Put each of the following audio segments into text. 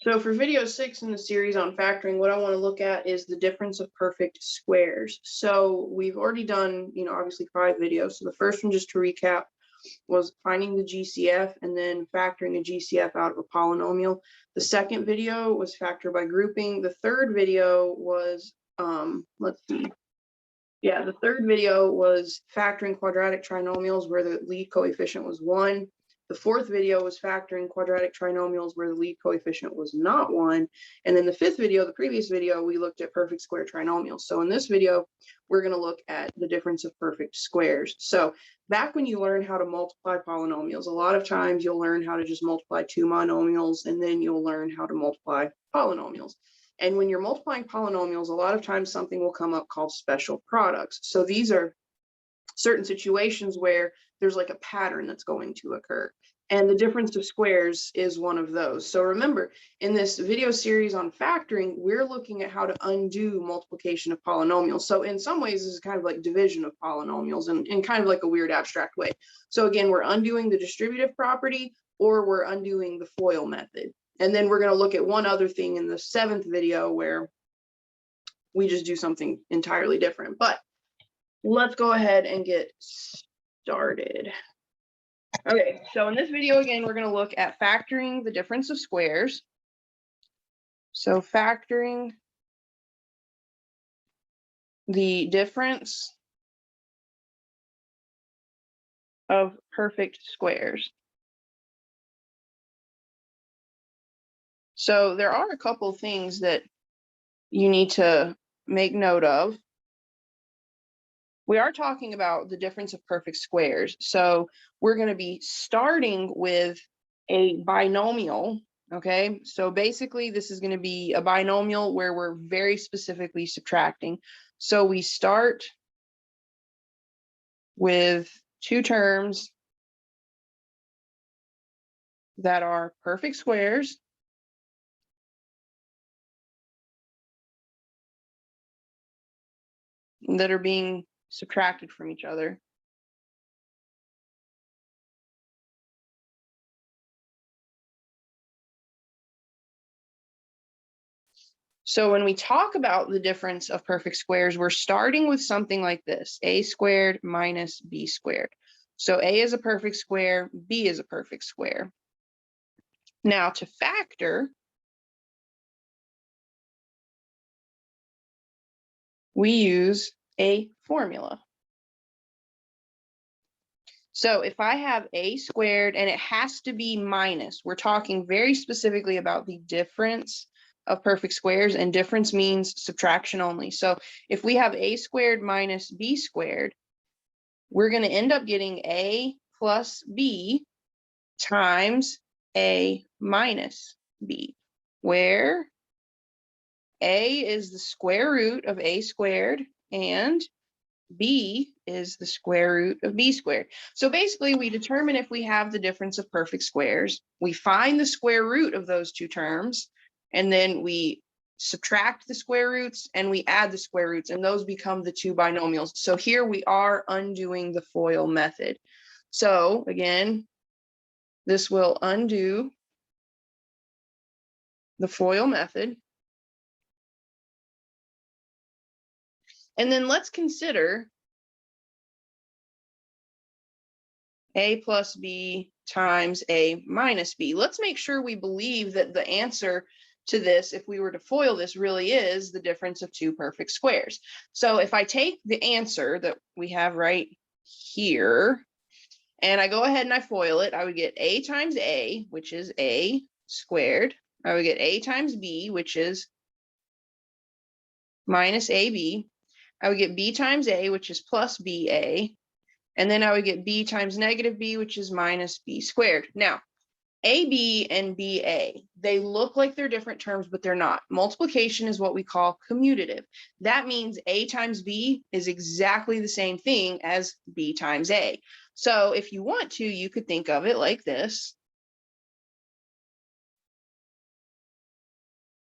So for video 6 in the series on factoring, what I want to look at is the difference of perfect squares. So we've already done, obviously 5 videos. So the first one, just to recap, was finding the GCF and then factoring a GCF out of a polynomial. The second video was factor by grouping. The third video was, let's see. Yeah, the third video was factoring quadratic trinomials where the lead coefficient was 1. The fourth video was factoring quadratic trinomials where the lead coefficient was not 1. And then the fifth video, the previous video, we looked at perfect square trinomials. So in this video, we're going to look at the difference of perfect squares. So back when you learn how to multiply polynomials, a lot of times you'll learn how to just multiply 2 monomials, and then you'll learn how to multiply polynomials. And when you're multiplying polynomials, a lot of times something will come up called special products. So these are certain situations where there's like a pattern that's going to occur. And the difference of squares is one of those. So remember, in this video series on factoring, we're looking at how to undo multiplication of polynomials. So in some ways, this is kind of like division of polynomials in kind of like a weird abstract way. So again, we're undoing the distributive property, or we're undoing the FOIL method. And then we're going to look at one other thing in the 7th video where we just do something entirely different. But let's go ahead and get started. Okay, so in this video, again, we're going to look at factoring the difference of squares. So factoring the difference of perfect squares. So there are a couple things that you need to make note of. We are talking about the difference of perfect squares. So we're going to be starting with a binomial. Okay, so basically this is going to be a binomial where we're very specifically subtracting. So we start with 2 terms that are perfect squares. That are being subtracted from each other. So when we talk about the difference of perfect squares, we're starting with something like this: a squared minus b squared. So a is a perfect square, b is a perfect square. Now to factor, we use a formula. So if I have a squared, and it has to be minus, we're talking very specifically about the difference of perfect squares, and difference means subtraction only. So if we have a squared minus b squared, we're going to end up getting a plus b times a minus b, where a is the square root of a squared and b is the square root of b squared. So basically we determine if we have the difference of perfect squares, we find the square root of those 2 terms, and then we subtract the square roots and we add the square roots, and those become the 2 binomials. So here we are undoing the FOIL method. So again, this will undo the FOIL method. And then let's consider a plus b times a minus b. Let's make sure we believe that the answer to this, if we were to FOIL this, really is the difference of 2 perfect squares. So if I take the answer that we have right here, and I go ahead and I FOIL it, I would get a times a, which is a squared. I would get a times b, which is minus ab. I would get b times a, which is plus ba. And then I would get b times negative b, which is minus b squared. Now, AB and BA, they look like they're different terms, but they're not. Multiplication is what we call commutative. That means A times B is exactly the same thing as B times A. So if you want to, you could think of it like this.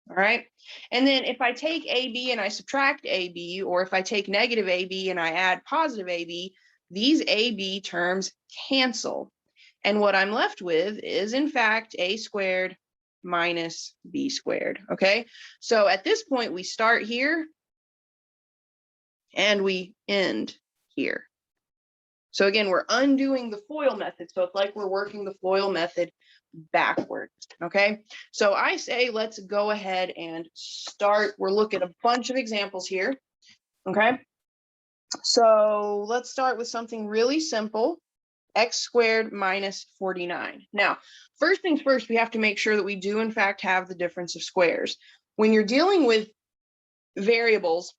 All right. And then if I take AB and I subtract AB, or if I take negative AB and I add positive AB, these AB terms cancel. And what I'm left with is, in fact, a squared minus b squared, okay? So at this point, we start here and we end here. So again, we're undoing the FOIL method. So it's like we're working the FOIL method backwards, okay? So I say, let's go ahead and start. We're looking at a bunch of examples here, okay? So let's start with something really simple, x squared minus 49. Now, first things first, we have to make sure that we do in fact have the difference of squares. When you're dealing with variables,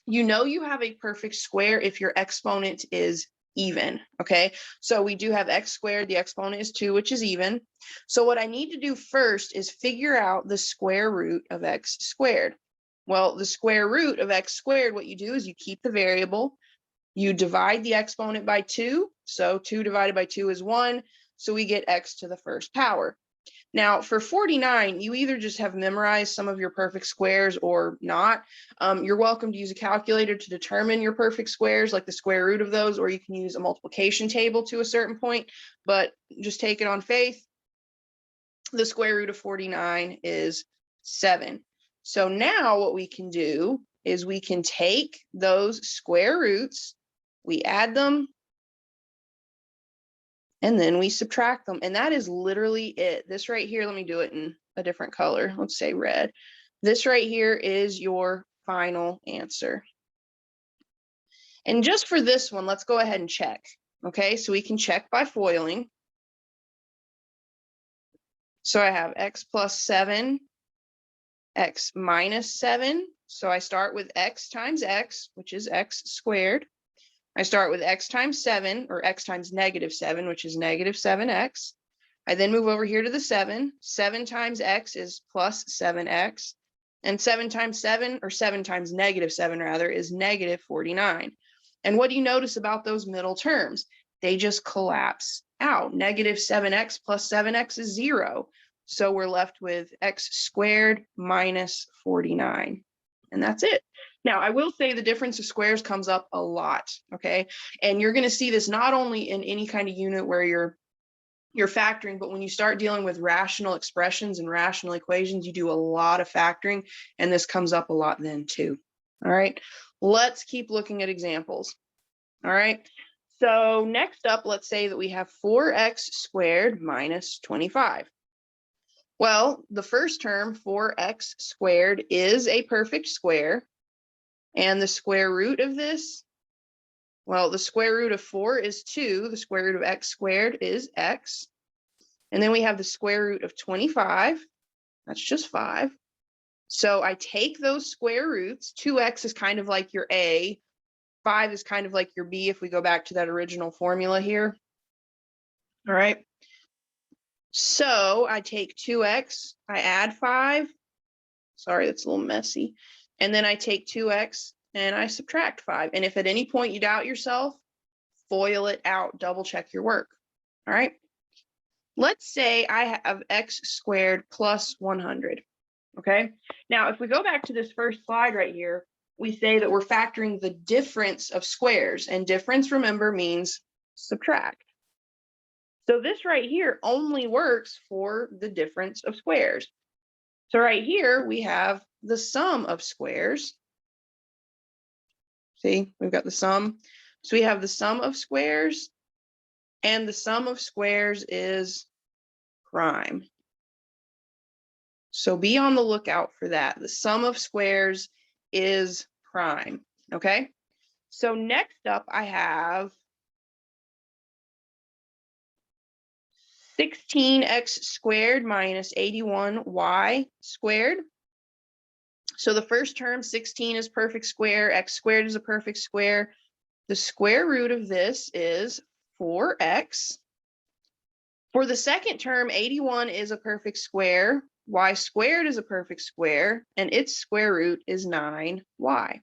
you know you have a perfect square if your exponent is even, okay? So we do have x squared, the exponent is 2, which is even. So what I need to do first is figure out the square root of x squared. Well, the square root of x squared, what you do is you keep the variable, you divide the exponent by 2, so 2 divided by 2 is 1, so we get x to the first power. Now, for 49, you either just have memorized some of your perfect squares or not. You're welcome to use a calculator to determine your perfect squares, like the square root of those, or you can use a multiplication table to a certain point, but just take it on faith. The square root of 49 is 7. So now what we can do is we can take those square roots, we add them, and then we subtract them. And that is literally it. This right here, let me do it in a different color. Let's say red. This right here is your final answer. And just for this one, let's go ahead and check. Okay, so we can check by foiling. So I have x plus 7, x minus 7. So I start with x times x, which is x squared. I start with x times 7, or x times negative 7, which is negative 7x. I then move over here to the 7. 7 times x is plus 7x. And 7 times 7, or 7 times negative 7 rather, is negative 49. And what do you notice about those middle terms? They just collapse out. Negative 7x plus 7x is 0. So we're left with x squared minus 49. And that's it. Now, I will say the difference of squares comes up a lot, okay? And you're going to see this not only in any kind of unit where you're factoring, but when you start dealing with rational expressions and rational equations, you do a lot of factoring, and this comes up a lot then too. All right, let's keep looking at examples. All right, so next up, let's say that we have 4x squared minus 25. Well, the first term, 4x squared, is a perfect square. And the square root of this, well, the square root of 4 is 2. The square root of x squared is x. And then we have the square root of 25. That's just 5. So I take those square roots. 2x is kind of like your a. 5 is kind of like your b if we go back to that original formula here. All right. So I take 2x, I add 5. Sorry, that's a little messy. And then I take 2x and I subtract 5. And if at any point you doubt yourself, FOIL it out, double check your work. All right. Let's say I have x squared plus 100. Okay. Now, if we go back to this first slide right here, we say that we're factoring the difference of squares, and difference, remember, means subtract. So this right here only works for the difference of squares. So right here, we have the sum of squares. See, we've got the sum. So we have the sum of squares, and the sum of squares is prime. So be on the lookout for that. The sum of squares is prime, okay? So next up, I have 16x squared minus 81y squared. So the first term, 16 is perfect square, x squared is a perfect square. The square root of this is 4x. For the second term, 81 is a perfect square, y squared is a perfect square, and its square root is 9y.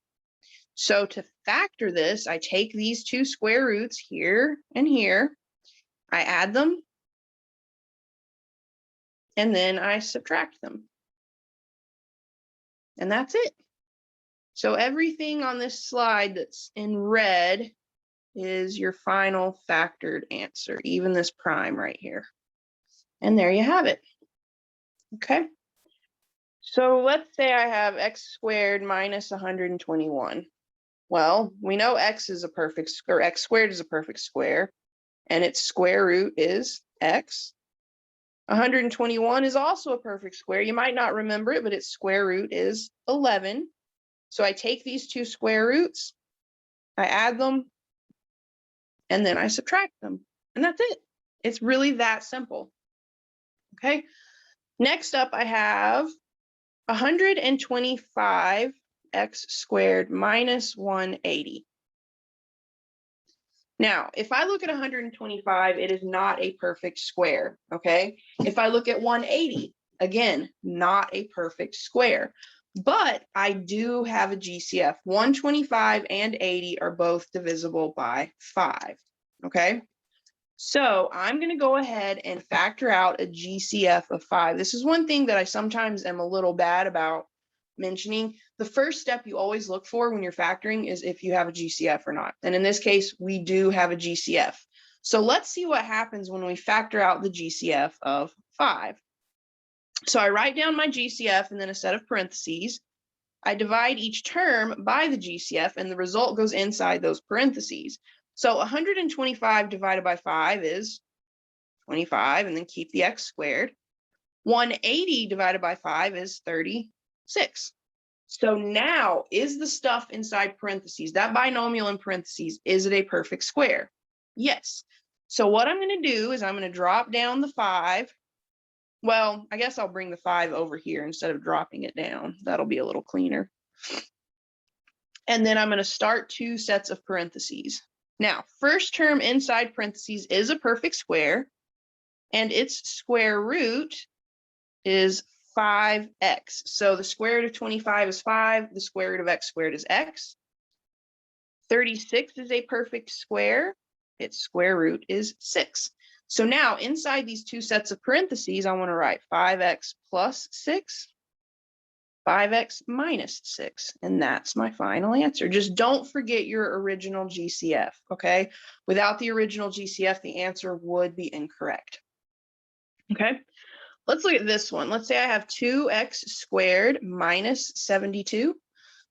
So to factor this, I take these two square roots here and here, I add them, and then I subtract them. And that's it. So everything on this slide that's in red is your final factored answer, even this prime right here. And there you have it. Okay. So let's say I have x squared minus 121. Well, we know x is a perfect, or x squared is a perfect square, and its square root is x. 121 is also a perfect square. You might not remember it, but its square root is 11. So I take these two square roots, I add them, and then I subtract them. And that's it. It's really that simple. Okay. Next up, I have 125x squared minus 180. Now, if I look at 125, it is not a perfect square, okay? If I look at 180, again, not a perfect square, but I do have a GCF. 125 and 80 are both divisible by 5, okay? So I'm going to go ahead and factor out a GCF of 5. This is one thing that I sometimes am a little bad about mentioning. The first step you always look for when you're factoring is if you have a GCF or not. And in this case, we do have a GCF. So let's see what happens when we factor out the GCF of 5. So I write down my GCF and then a set of parentheses. I divide each term by the GCF and the result goes inside those parentheses. So 125 divided by 5 is 25, and then keep the x squared. 180 divided by 5 is 36. So now, is the stuff inside parentheses, that binomial in parentheses, is it a perfect square? Yes. So what I'm going to do is I'm going to drop down the 5. Well, I guess I'll bring the 5 over here instead of dropping it down. That'll be a little cleaner. And then I'm going to start 2 sets of parentheses. Now, first term inside parentheses is a perfect square, and its square root is 5x. So the square root of 25 is 5. The square root of x squared is x. 36 is a perfect square. Its square root is 6. So now inside these 2 sets of parentheses, I want to write 5x plus 6. 5x minus 6, and that's my final answer. Just don't forget your original GCF, okay? Without the original GCF, the answer would be incorrect. Okay, let's look at this one. Let's say I have 2x squared minus 72.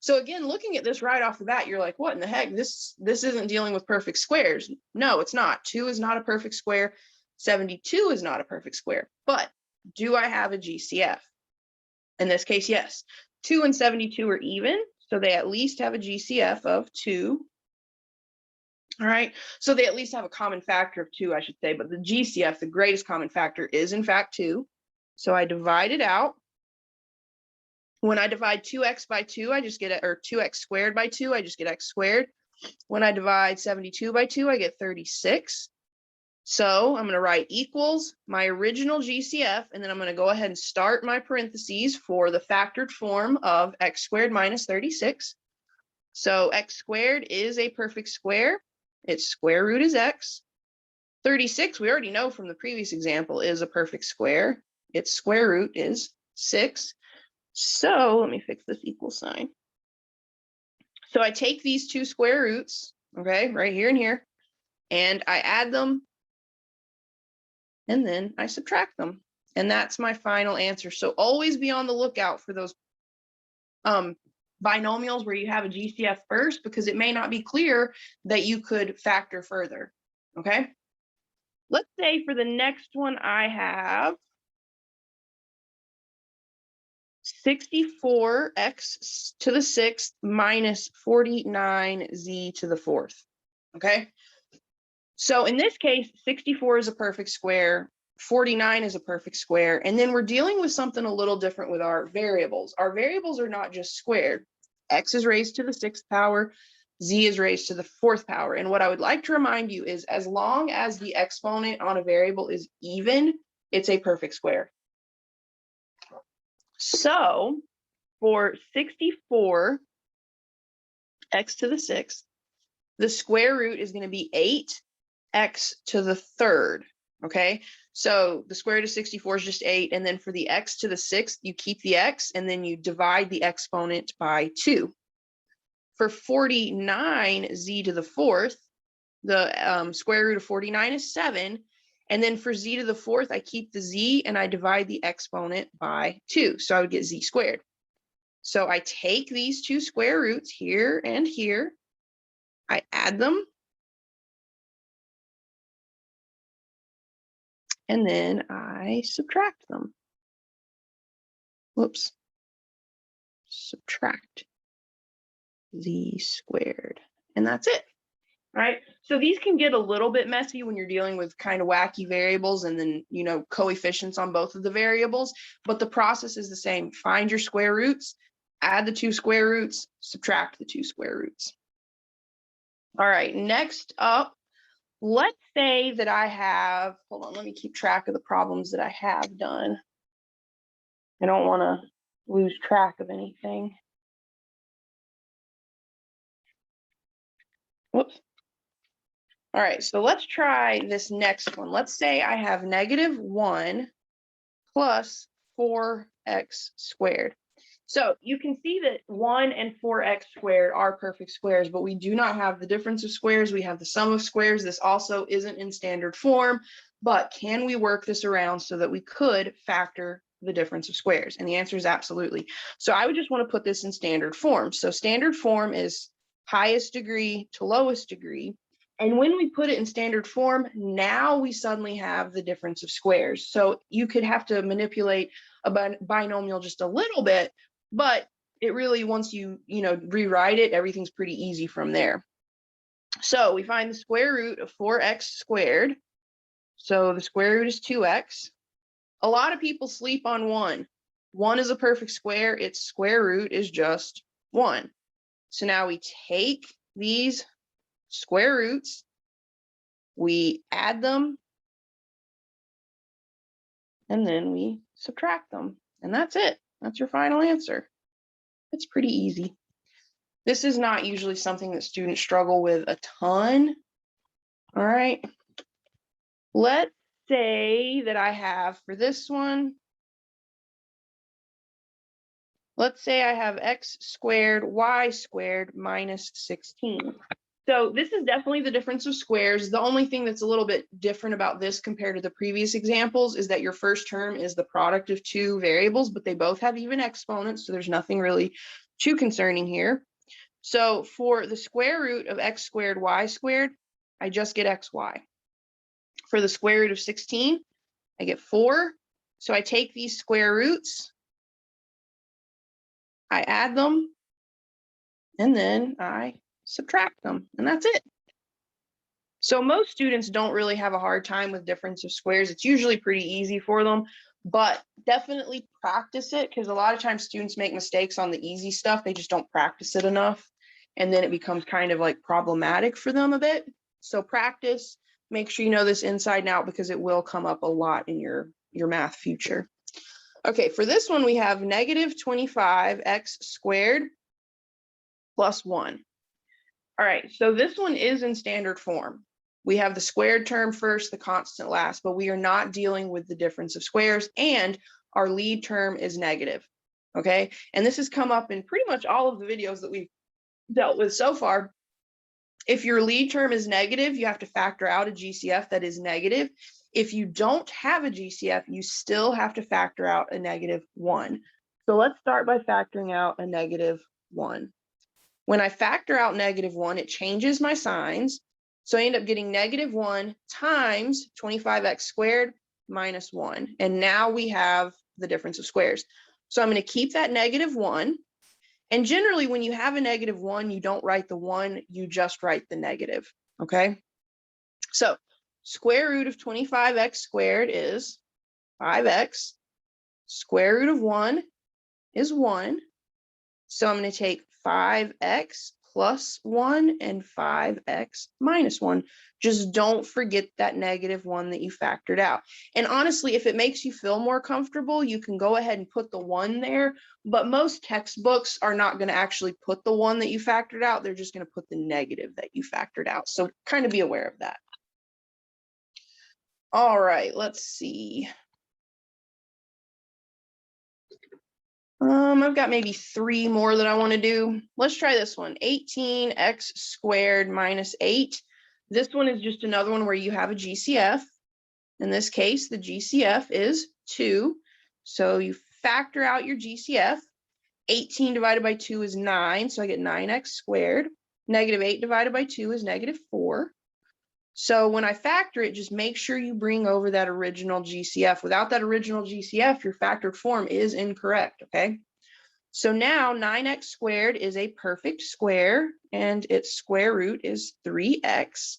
So again, looking at this right off the bat, you're like, what in the heck? This isn't dealing with perfect squares. No, it's not. 2 is not a perfect square. 72 is not a perfect square. But do I have a GCF? In this case, yes. 2 and 72 are even, so they at least have a GCF of 2. All right, so they at least have a common factor of 2, I should say, but the GCF, the greatest common factor, is in fact 2. So I divide it out. When I divide 2x by 2, I just get, or 2x squared by 2, I just get x squared. When I divide 72 by 2, I get 36. So I'm going to write equals my original GCF, and then I'm going to go ahead and start my parentheses for the factored form of x squared minus 36. So x squared is a perfect square. Its square root is x. 36, we already know from the previous example, is a perfect square. Its square root is 6. So let me fix this equal sign. So I take these 2 square roots, okay, right here and here, and I add them, and then I subtract them. And that's my final answer. So always be on the lookout for those binomials where you have a GCF first, because it may not be clear that you could factor further, okay? Let's say for the next one I have 64x to the 6th minus 49z to the 4th, okay? So in this case, 64 is a perfect square, 49 is a perfect square, and then we're dealing with something a little different with our variables. Our variables are not just squared. X is raised to the 6th power, z is raised to the 4th power. And what I would like to remind you is as long as the exponent on a variable is even, it's a perfect square. So for 64, x to the 6th, the square root is going to be 8x to the 3rd, okay? So the square root of 64 is just 8, and then for the x to the 6th, you keep the x, and then you divide the exponent by 2. For 49z to the 4th, the square root of 49 is 7, And then for z to the fourth, I keep the z and I divide the exponent by 2. So I would get z squared. So I take these two square roots here and here. I add them. And then I subtract them. Whoops. Subtract z squared. And that's it. All right. So these can get a little bit messy when you're dealing with kind of wacky variables and then, you know, coefficients on both of the variables, but the process is the same. Find your square roots, add the two square roots, subtract the two square roots. All right. Next up, let's say that I have, hold on, let me keep track of the problems that I have done. I don't want to lose track of anything. Whoops. All right, so let's try this next one. Let's say I have -1 plus 4x squared. So you can see that 1 and 4x squared are perfect squares, but we do not have the difference of squares. We have the sum of squares. This also isn't in standard form, but can we work this around so that we could factor the difference of squares? And the answer is absolutely. So I would just want to put this in standard form. So standard form is highest degree to lowest degree. And when we put it in standard form, now we suddenly have the difference of squares. So you could have to manipulate a binomial just a little bit, but it really, once you rewrite it, everything's pretty easy from there. So we find the square root of 4x squared. So the square root is 2x. A lot of people sleep on 1. 1 is a perfect square. Its square root is just 1. So now we take these square roots, we add them, and then we subtract them. And that's it. That's your final answer. It's pretty easy. This is not usually something that students struggle with a ton. All right. Let's say that I have for this one, let's say I have x squared, y squared minus 16. So this is definitely the difference of squares. The only thing that's a little bit different about this compared to the previous examples is that your first term is the product of two variables, but they both have even exponents, so there's nothing really too concerning here. So for the square root of x squared, y squared, I just get xy. For the square root of 16, I get 4. So I take these square roots, I add them, and then I subtract them, and that's it. So most students don't really have a hard time with difference of squares. It's usually pretty easy for them, but definitely practice it, because a lot of times students make mistakes on the easy stuff. They just don't practice it enough, and then it becomes kind of like problematic for them a bit. So practice, make sure you know this inside and out, because it will come up a lot in your math future. Okay, for this one, we have -25x squared plus 1. All right, so this one is in standard form. We have the squared term first, the constant last, but we are not dealing with the difference of squares, and our lead term is negative, okay? And this has come up in pretty much all of the videos that we've dealt with so far. If your lead term is negative, you have to factor out a GCF that is negative. If you don't have a GCF, you still have to factor out a -1. So let's start by factoring out a -1. When I factor out -1, it changes my signs. So I end up getting -1 times 25x squared minus 1. And now we have the difference of squares. So I'm going to keep that -1. And generally, when you have a -1, you don't write the 1, you just write the negative. Okay. So square root of 25x squared is 5x. Square root of 1 is 1. So I'm going to take 5x plus 1 and 5x minus 1. Just don't forget that -1 that you factored out. And honestly, if it makes you feel more comfortable, you can go ahead and put the 1 there. But most textbooks are not going to actually put the 1 that you factored out. They're just going to put the negative that you factored out. So kind of be aware of that. All right, let's see. I've got maybe 3 more that I want to do. Let's try this one. 18x squared minus 8. This one is just another one where you have a GCF. In this case, the GCF is 2. So you factor out your GCF. 18 divided by 2 is 9, so I get 9x squared. Negative 8 divided by 2 is negative 4. So when I factor it, just make sure you bring over that original GCF. Without that original GCF, your factored form is incorrect, okay? So now 9x squared is a perfect square, and its square root is 3x.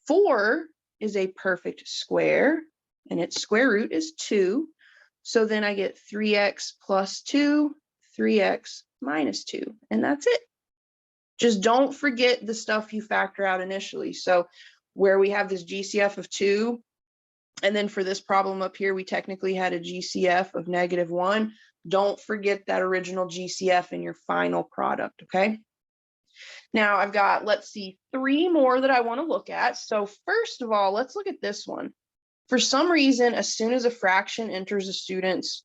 4 is a perfect square, and its square root is 2. So then I get 3x plus 2, 3x minus 2, and that's it. Just don't forget the stuff you factor out initially. So where we have this GCF of 2, and then for this problem up here, we technically had a GCF of -1. Don't forget that original GCF in your final product, okay? Now I've got, let's see, 3 more that I want to look at. So first of all, let's look at this one. For some reason, as soon as a fraction enters a student's,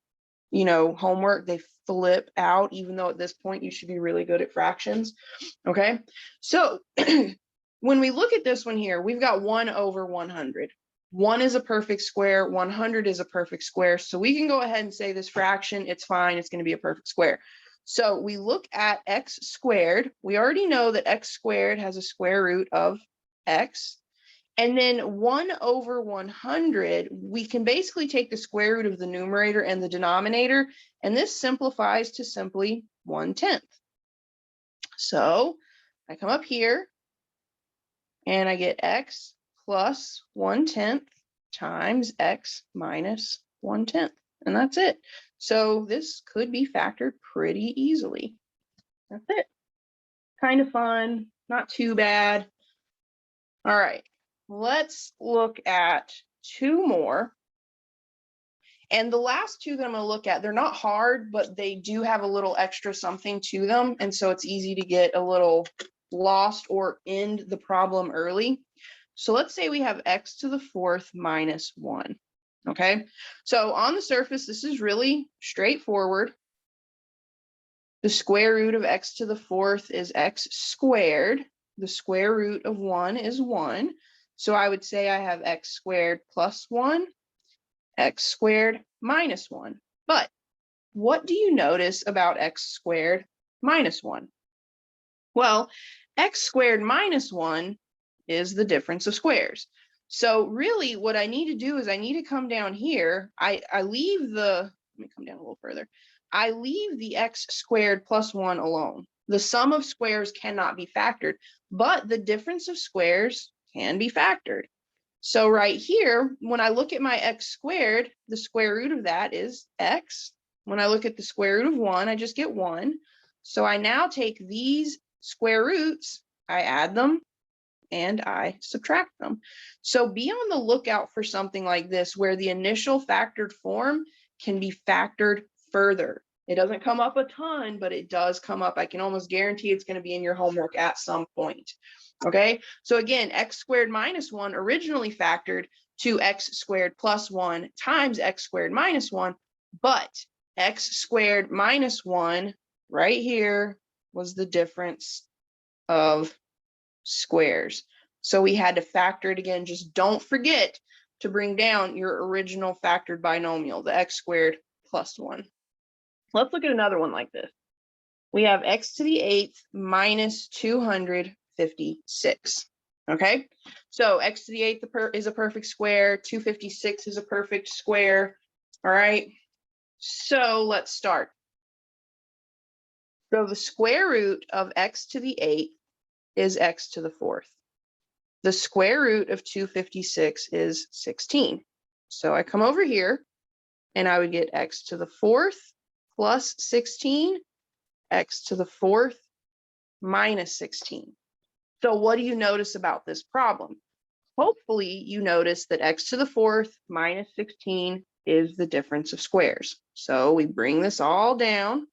homework, they flip out, even though at this point you should be really good at fractions, okay? So when we look at this one here, we've got 1 over 100. 1 is a perfect square, 100 is a perfect square. So we can go ahead and say this fraction, it's fine, it's going to be a perfect square. So we look at x squared. We already know that x squared has a square root of x. And then 1 over 100, we can basically take the square root of the numerator and the denominator, and this simplifies to simply 1/10. So I come up here, and I get x plus 1/10 times x minus 1/10, and that's it. So this could be factored pretty easily. That's it. Kind of fun, not too bad. All right. Let's look at 2 more. And the last 2 that I'm going to look at, they're not hard, but they do have a little extra something to them. And so it's easy to get a little lost or end the problem early. So let's say we have x to the 4th minus 1. Okay, so on the surface, this is really straightforward. The square root of x to the 4th is x squared. The square root of 1 is 1. So I would say I have x squared plus 1, x squared minus 1. But what do you notice about x squared minus 1? Well, x squared minus 1 is the difference of squares. So really what I need to do is I need to come down here. I leave the, let me come down a little further. I leave the x squared plus 1 alone. The sum of squares cannot be factored, but the difference of squares can be factored. So right here, when I look at my x squared, the square root of that is x. When I look at the square root of 1, I just get 1. So I now take these square roots, I add them, and I subtract them. So be on the lookout for something like this, where the initial factored form can be factored further. It doesn't come up a ton, but it does come up. I can almost guarantee it's going to be in your homework at some point. Okay, so again, x squared minus 1 originally factored to x squared plus 1 times x squared minus 1, but x squared minus 1 right here was the difference of squares. So we had to factor it again. Just don't forget to bring down your original factored binomial, the x squared plus 1. Let's look at another one like this. We have x to the 8th minus 256. Okay, so x to the 8th is a perfect square. 256 is a perfect square. All right, so let's start. So the square root of x to the 8th is x to the 4th. The square root of 256 is 16. So I come over here and I would get x to the 4th plus 16, x to the 4th minus 16. So what do you notice about this problem? Hopefully you notice that x to the 4th minus 16 is the difference of squares. So we bring this all down,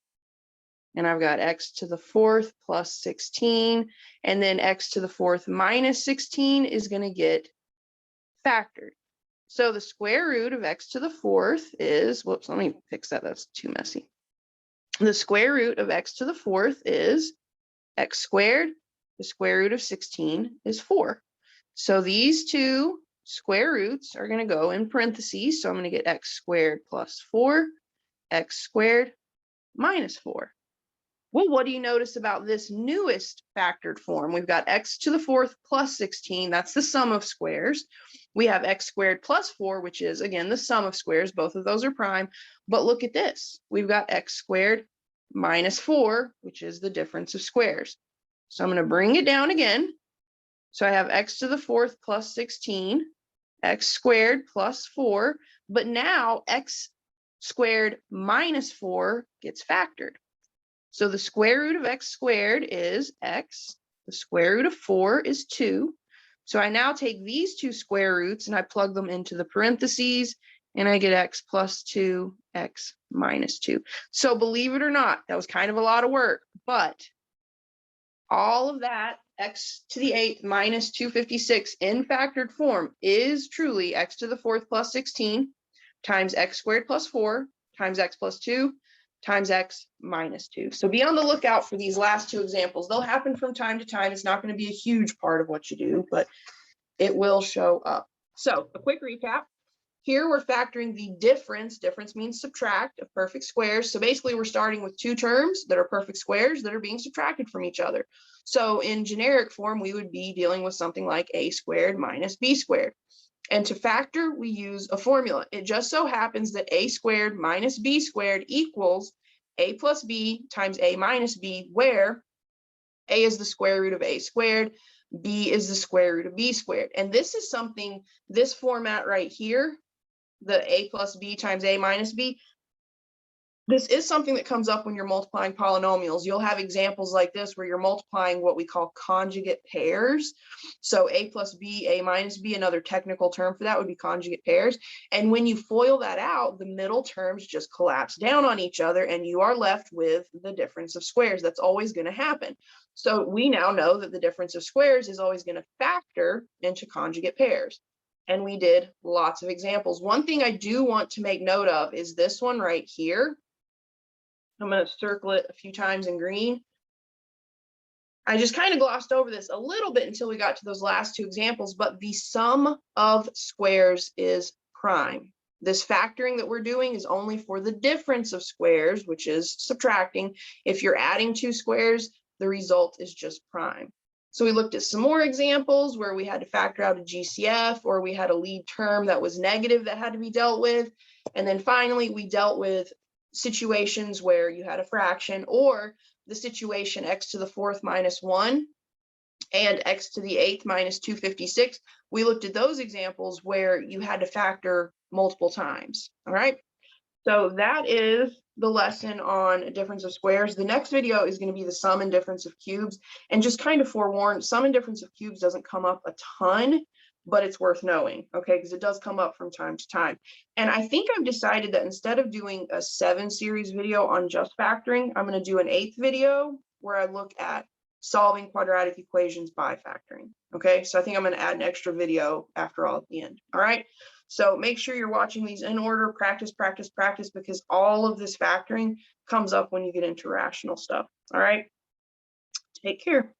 and I've got x to the 4th plus 16, and then x to the 4th minus 16 is going to get factored. So the square root of x to the 4th is, whoops, let me fix that, that's too messy. The square root of x to the 4th is x squared. The square root of 16 is 4. So these two square roots are going to go in parentheses. So I'm going to get x squared plus 4, x squared minus 4. Well, what do you notice about this newest factored form? We've got x to the 4th plus 16. That's the sum of squares. We have x squared plus 4, which is, again, the sum of squares. Both of those are prime. But look at this. We've got x squared minus 4, which is the difference of squares. So I'm going to bring it down again. So I have x to the 4th plus 16, x squared plus 4. But now x squared minus 4 gets factored. So the square root of x squared is x. The square root of 4 is 2. So I now take these two square roots and I plug them into the parentheses, and I get x plus 2, x minus 2. So believe it or not, that was kind of a lot of work, but all of that, x to the 8th minus 256 in factored form, is truly x to the 4th plus 16 times x squared plus 4 times x plus 2 times x minus 2. So be on the lookout for these last two examples. They'll happen from time to time. It's not going to be a huge part of what you do, but it will show up. So a quick recap. Here we're factoring the difference. Difference means subtract of perfect squares. So basically we're starting with two terms that are perfect squares that are being subtracted from each other. So in generic form, we would be dealing with something like a squared minus b squared. And to factor, we use a formula. It just so happens that a squared minus b squared equals a plus b times a minus b, where a is the square root of a squared, b is the square root of b squared. And this is something, this format right here, the a plus b times a minus b, this is something that comes up when you're multiplying polynomials. You'll have examples like this where you're multiplying what we call conjugate pairs. So a plus b, a minus b, another technical term for that would be conjugate pairs. And when you FOIL that out, the middle terms just collapse down on each other and you are left with the difference of squares. That's always going to happen. So we now know that the difference of squares is always going to factor into conjugate pairs. And we did lots of examples. One thing I do want to make note of is this one right here. I'm going to circle it a few times in green. I just kind of glossed over this a little bit until we got to those last two examples, but the sum of squares is prime. This factoring that we're doing is only for the difference of squares, which is subtracting. If you're adding two squares, the result is just prime. So we looked at some more examples where we had to factor out a GCF, or we had a lead term that was negative that had to be dealt with. And then finally, we dealt with situations where you had a fraction, or the situation x to the 4th minus 1 and x to the 8th minus 256. We looked at those examples where you had to factor multiple times. All right. So that is the lesson on difference of squares. The next video is going to be the sum and difference of cubes. And just kind of forewarn, sum and difference of cubes doesn't come up a ton, but it's worth knowing, okay, because it does come up from time to time. And I think I've decided that instead of doing a 7-series video on just factoring, I'm going to do an 8th video where I look at solving quadratic equations by factoring. Okay, so I think I'm going to add an extra video after all at the end. All right, so make sure you're watching these in order. Practice, practice, practice, because all of this factoring comes up when you get into rational stuff. All right, take care.